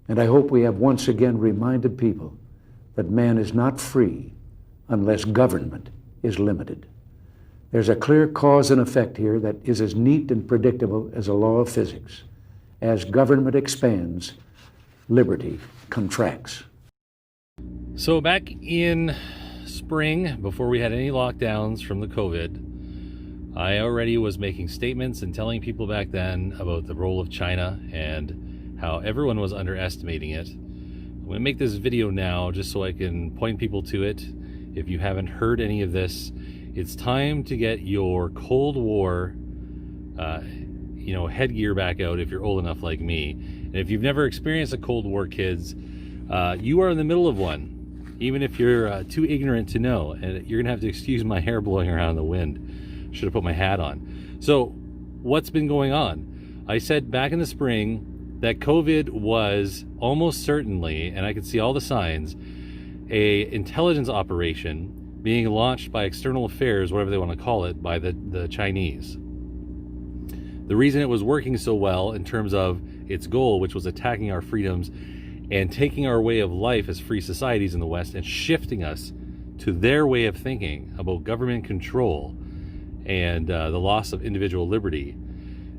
And I hope we have once again reminded people that man is not free unless government is limited. There's a clear cause and effect here that is as neat and predictable as a law of physics. As government expands, liberty contracts. So back in spring, before we had any lockdowns from the COVID, I already was making statements and telling people back then about the role of China and how everyone was underestimating it. I'm going to make this video now just so I can point people to it. If you haven't heard any of this, it's time to get your Cold War headgear back out if you're old enough like me. And if you've never experienced a Cold War, kids, you are in the middle of one, even if you're too ignorant to know. And you're gonna have to excuse my hair blowing around in the wind. Should have put my hat on. So what's been going on? I said back in the spring that COVID was almost certainly, and I could see all the signs, a intelligence operation being launched by external affairs, whatever they want to call it, by the Chinese. The reason it was working so well in terms of its goal, which was attacking our freedoms and taking our way of life as free societies in the West and shifting us to their way of thinking about government control and the loss of individual liberty.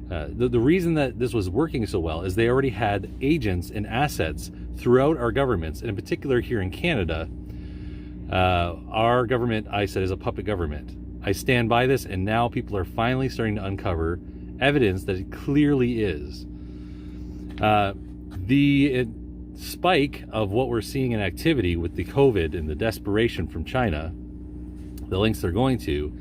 The reason that this was working so well is they already had agents and assets throughout our governments, and in particular here in Canada. Our government, I said, is a puppet government. I stand by this, and now people are finally starting to uncover evidence that it clearly is. The spike of what we're seeing in activity with the COVID and the desperation from China, the lengths they're going to,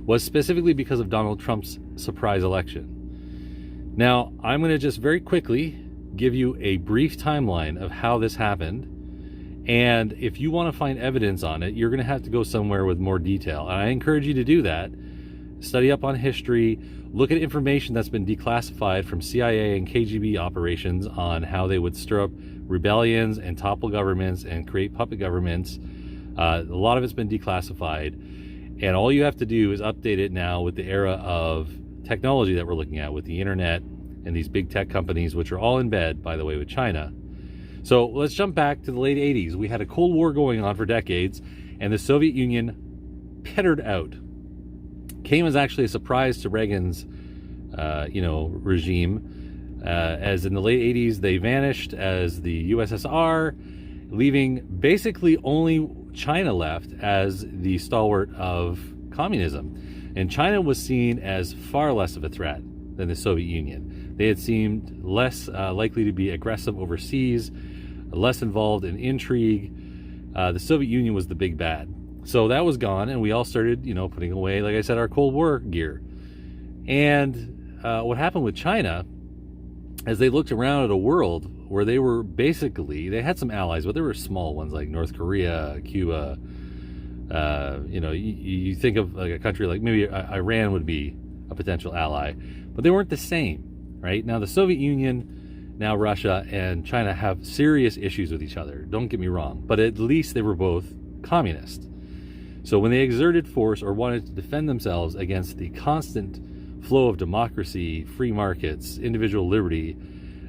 was specifically because of Donald Trump's surprise election. Now, I'm going to just very quickly give you a brief timeline of how this happened. And if you want to find evidence on it, you're going to have to go somewhere with more detail. And I encourage you to do that. Study up on history, look at information that's been declassified from CIA and KGB operations on how they would stir up rebellions and topple governments and create puppet governments. A lot of it's been declassified. And all you have to do is update it now with the era of technology that we're looking at with the internet and these big tech companies, which are all in bed, by the way, with China. So let's jump back to the late 80s. We had a Cold War going on for decades, and the Soviet Union petered out. Came as actually a surprise to Reagan's, regime. As in the late 80s, they vanished as the USSR, leaving basically only China left as the stalwart of communism. And China was seen as far less of a threat than the Soviet Union. They had seemed less likely to be aggressive overseas, less involved in intrigue. The Soviet Union was the big bad. So that was gone, and we all started, putting away, like I said, our Cold War gear. And what happened with China, as they looked around at a world where they were basically, they had some allies, but they were small ones like North Korea, Cuba. You think of like a country like maybe Iran would be a potential ally, but they weren't the same, right? Now the Soviet Union, now Russia and China have serious issues with each other. Don't get me wrong, but at least they were both communist. So when they exerted force or wanted to defend themselves against the constant flow of democracy, free markets, individual liberty,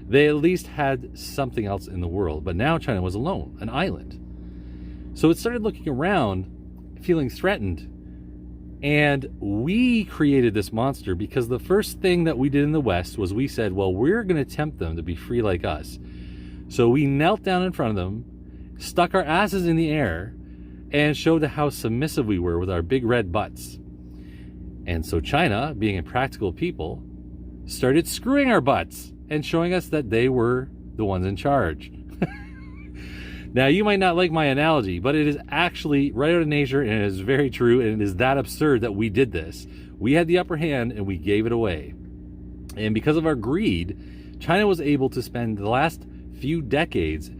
they at least had something else in the world. But now China was alone, an island. So it started looking around, feeling threatened. And we created this monster because the first thing that we did in the West was we said, well, we're going to tempt them to be free like us. So we knelt down in front of them, stuck our asses in the air, and showed how submissive we were with our big red butts. And so China, being a practical people, started screwing our butts and showing us that they were the ones in charge. Now, you might not like my analogy, but it is actually right out of nature, and it is very true, and it is that absurd that we did this. We had the upper hand, and we gave it away. And because of our greed, China was able to spend the last few decades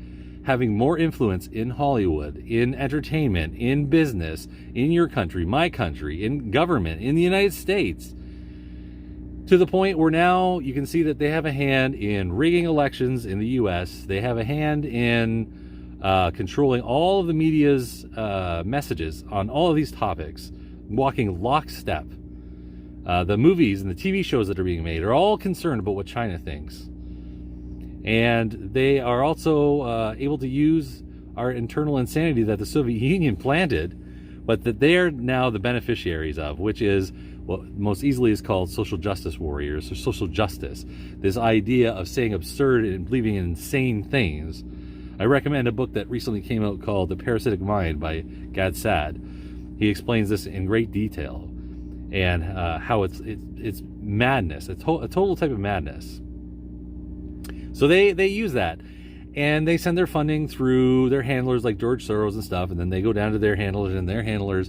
having more influence in Hollywood, in entertainment, in business, in your country, my country, in government, in the United States, to the point where now you can see that they have a hand in rigging elections in the U.S. They have a hand in controlling all of the media's messages on all of these topics, walking lockstep. The movies and the TV shows that are being made are all concerned about what China thinks. And they are also able to use our internal insanity that the Soviet Union planted, but that they're now the beneficiaries of, which is what most easily is called social justice warriors, or social justice. This idea of saying absurd and believing in insane things. I recommend a book that recently came out called The Parasitic Mind by Gad Saad. He explains this in great detail, and how it's madness, a total type of madness. So they use that, and they send their funding through their handlers like George Soros and stuff, and then they go down to their handlers and their handlers.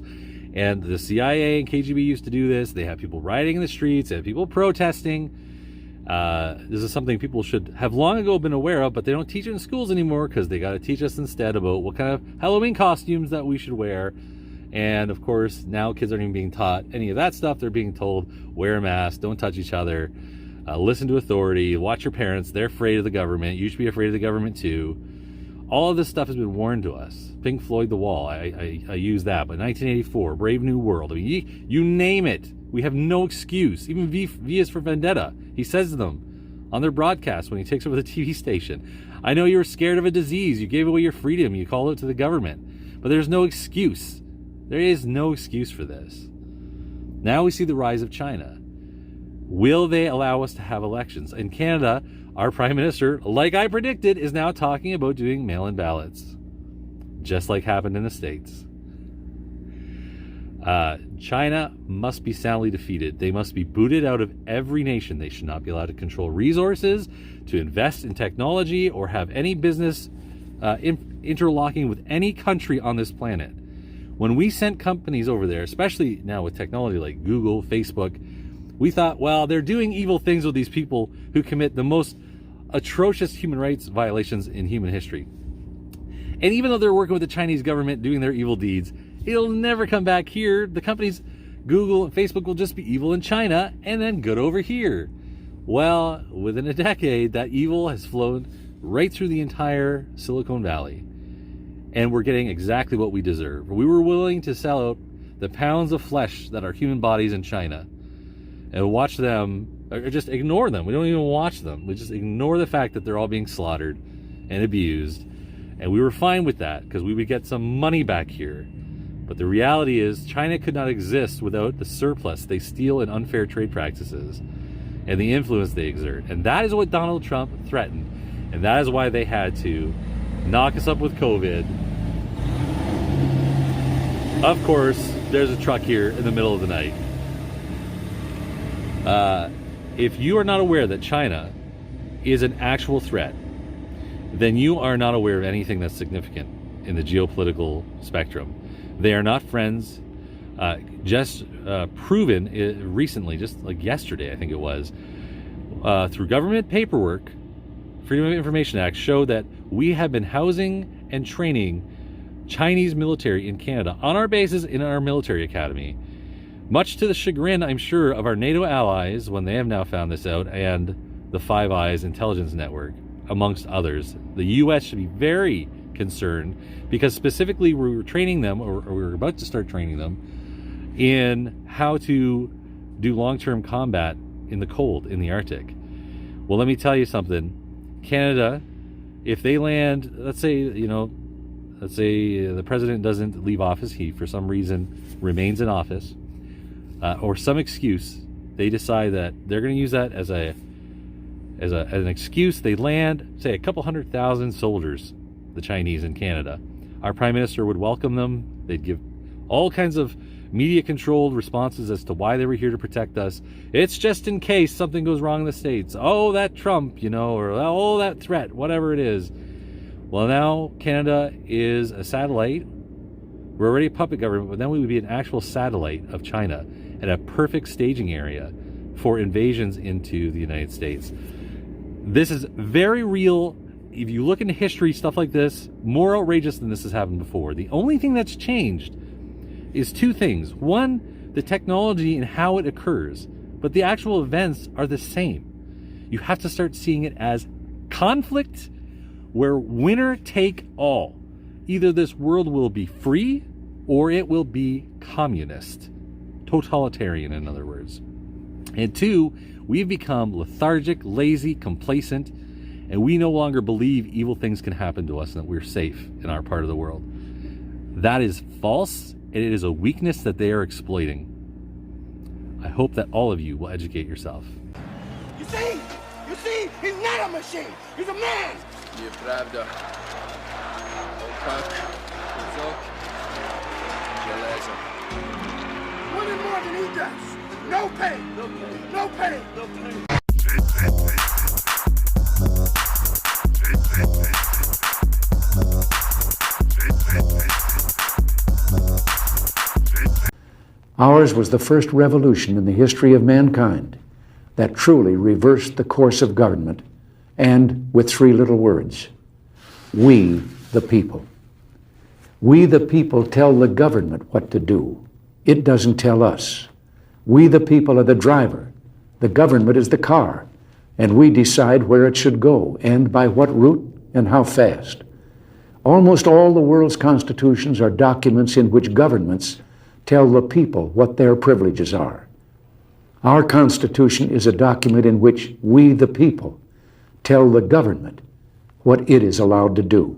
And the CIA and KGB used to do this. They have people rioting in the streets. They have people protesting. This is something people should have long ago been aware of, but they don't teach it in schools anymore because they got to teach us instead about what kind of Halloween costumes that we should wear. And of course, now kids aren't even being taught any of that stuff. They're being told, wear a mask, don't touch each other, listen to authority, watch your parents. They're afraid of the government. You should be afraid of the government too. All of this stuff has been warned to us. Pink Floyd, The Wall, I use that. But 1984, Brave New World. I mean, you name it. We have no excuse. Even V is for Vendetta. He says to them on their broadcast when he takes over the TV station. I know you were scared of a disease. You gave away your freedom. You called it to the government. But there's no excuse. There is no excuse for this. Now we see the rise of China. Will they allow us to have elections? In Canada, our Prime Minister, like I predicted, is now talking about doing mail-in ballots, just like happened in the States. China must be soundly defeated. They must be booted out of every nation. They should not be allowed to control resources, to invest in technology, or have any business interlocking with any country on this planet. When we sent companies over there, especially now with technology like Google, Facebook, we thought, well, they're doing evil things with these people who commit the most atrocious human rights violations in human history. And even though they're working with the Chinese government doing their evil deeds, it'll never come back here. The companies, Google and Facebook, will just be evil in China and then good over here. Well, within a decade, that evil has flown right through the entire Silicon Valley. And we're getting exactly what we deserve. We were willing to sell out the pounds of flesh that are human bodies in China and watch them, or just ignore them. We don't even watch them. We just ignore the fact that they're all being slaughtered and abused. And we were fine with that because we would get some money back here. But the reality is China could not exist without the surplus they steal in unfair trade practices and the influence they exert. And that is what Donald Trump threatened. And that is why they had to knock us up with COVID. Of course, there's a truck here in the middle of the night. If you are not aware that China is an actual threat, then you are not aware of anything that's significant in the geopolitical spectrum. They are not friends. Just proven recently, just like yesterday, I think it was, through government paperwork, Freedom of Information Act showed that we have been housing and training Chinese military in Canada on our bases in our military academy. Much to the chagrin, I'm sure, of our NATO allies when they have now found this out, and the Five Eyes intelligence network, amongst others. The U.S. should be very concerned because specifically we were training them, or we were about to start training them, in how to do long-term combat in the cold, in the Arctic. Well, let me tell you something. Canada, if they land, let's say the president doesn't leave office, he for some reason remains in office, or some excuse, they decide that they're going to use that as an excuse. They land, say, a couple 100,000 soldiers, the Chinese in Canada. Our Prime Minister would welcome them. They'd give all kinds of media-controlled responses as to why they were here to protect us. It's just in case something goes wrong in the States. Oh, that Trump, or oh, that threat, whatever it is. Well, now Canada is a satellite. We're already a puppet government, but then we would be an actual satellite of China and a perfect staging area for invasions into the United States. This is very real. If you look into history, stuff like this, more outrageous than this has happened before. The only thing that's changed is two things. One, the technology and how it occurs, but the actual events are the same. You have to start seeing it as conflict where winner take all. Either this world will be free or it will be communist. Totalitarian, in other words. And two, we've become lethargic, lazy, complacent, and we no longer believe evil things can happen to us and that we're safe in our part of the world. That is false, and it is a weakness that they are exploiting. I hope that all of you will educate yourself. You see, he's not a machine, he's a man. Nieprawda. O tak, kuzok, żelazo. Winning more than he does. No pain, no pain, no pain. Ours was the first revolution in the history of mankind that truly reversed the course of government, and with three little words: we the people. We the people tell the government what to do. It doesn't tell us. We the people are the driver. The government is the car, and we decide where it should go and by what route and how fast. Almost all the world's constitutions are documents in which governments tell the people what their privileges are. Our Constitution is a document in which we, the people, tell the government what it is allowed to do.